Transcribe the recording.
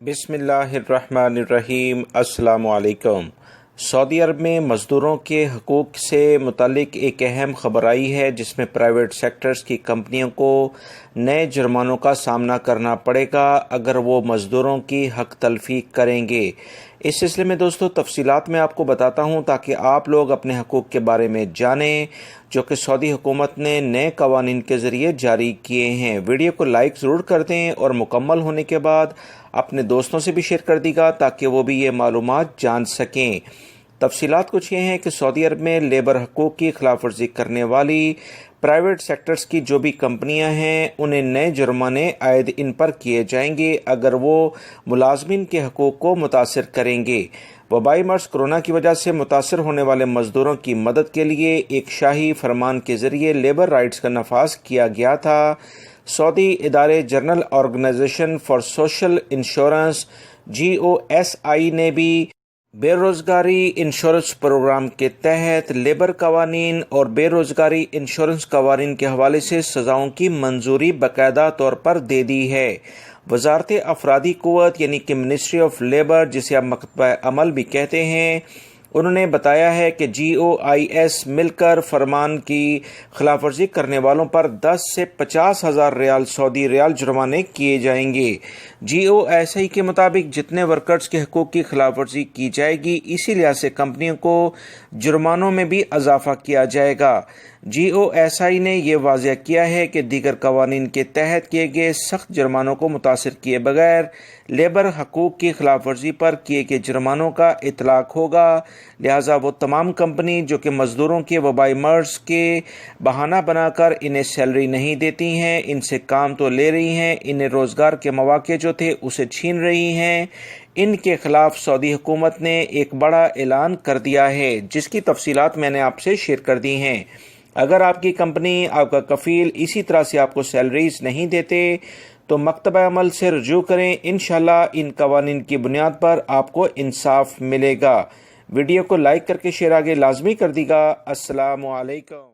बिस्मिल्लाहिर्रहमानिर्रहीम। अस्सलामु अलैकुम। सऊदी अरब में मज़दूरों के हकूक़ से मुतालिक एक अहम खबर आई है, जिसमें प्राइवेट सेक्टर्स की कंपनियों को नए जुर्मानों का सामना करना पड़ेगा अगर वो मज़दूरों की हक तलफ़ी करेंगे। इस सिलसिले में दोस्तों तफसीलात मैं आपको बताता हूँ ताकि आप लोग अपने हकूक़ के बारे में जानें, जो कि सऊदी हुकूमत ने नए कवानीन के ज़रिए जारी किए हैं। वीडियो को लाइक ज़रूर कर दें और मुकम्मल होने के बाद अपने दोस्तों से भी शेयर कर दीजिएगा ताकि वो भी ये मालूमात जान सकें। तफसीलात कुछ ये हैं कि सऊदी अरब में लेबर हकूक़ की खिलाफ वर्जी करने वाली प्राइवेट सेक्टर्स की जो भी कंपनियां हैं, उन्हें नए जुर्माने आयद इन पर किए जाएंगे अगर वो मुलाजमिन के हकूक़ को मुतासर करेंगे। वबाई मर्ज़ कोरोना की वजह से मुतासर होने वाले मज़दूरों की मदद के लिए एक शाही फरमान के ज़रिए लेबर राइट्स का नफाज किया गया था। सऊदी इदारे general organization for social insurance GOSI ने भी बेरोज़गारी इंश्योरेंस प्रोग्राम के तहत लेबर कवानीन और बेरोज़गारी इंश्योरेंस कवानीन के हवाले से सज़ाओं की मंजूरी बाकायदा तौर पर दे दी है। वज़ारत अफरादी क़ुव्वत यानी कि मिनिस्ट्री ऑफ लेबर, जिसे आप मकतबा अमल भी कहते हैं, उन्होंने बताया है कि GOIS मिलकर फरमान की खिलाफ वर्जी करने वालों पर 10 से 50 हज़ार रियाल सऊदी रियाल जुर्माने किए जाएंगे। GOSI के मुताबिक जितने वर्कर्स के हकूक़ की खिलाफ वर्जी की जाएगी, इसी लिहाज से कंपनियों को जुर्मानों में भी इजाफा किया जाएगा। GOSI ने यह वाज़ेह किया है कि दीगर कवानीन के तहत किए गए सख्त जुर्मानों को मुतासिर किए बगैर लेबर हकूक़ की खिलाफ वर्जी पर किए गए जुर्मानों का इतलाक़ होगा। लिहाजा वो तमाम कंपनी जो कि मज़दूरों के वबाई मर्ज़ के बहाना बनाकर इन्हें सैलरी नहीं देती हैं, इनसे काम तो ले रही हैं, इन्हें रोज़गार के मौके जो थे उसे छीन रही हैं, इनके खिलाफ सऊदी हुकूमत ने एक बड़ा ऐलान कर दिया है, जिसकी तफसीलात मैंने आपसे शेयर कर दी हैं। अगर आपकी कंपनी, आपका कफ़ील इसी तरह से आपको सैलरीज नहीं देते तो मकतबा अमल से रुजू करें। इंशाल्लाह इन कवानीन की बुनियाद पर आपको इंसाफ मिलेगा। वीडियो को लाइक करके शेयर आगे लाजमी कर दीजिएगा। अस्सलामु अलैकुम।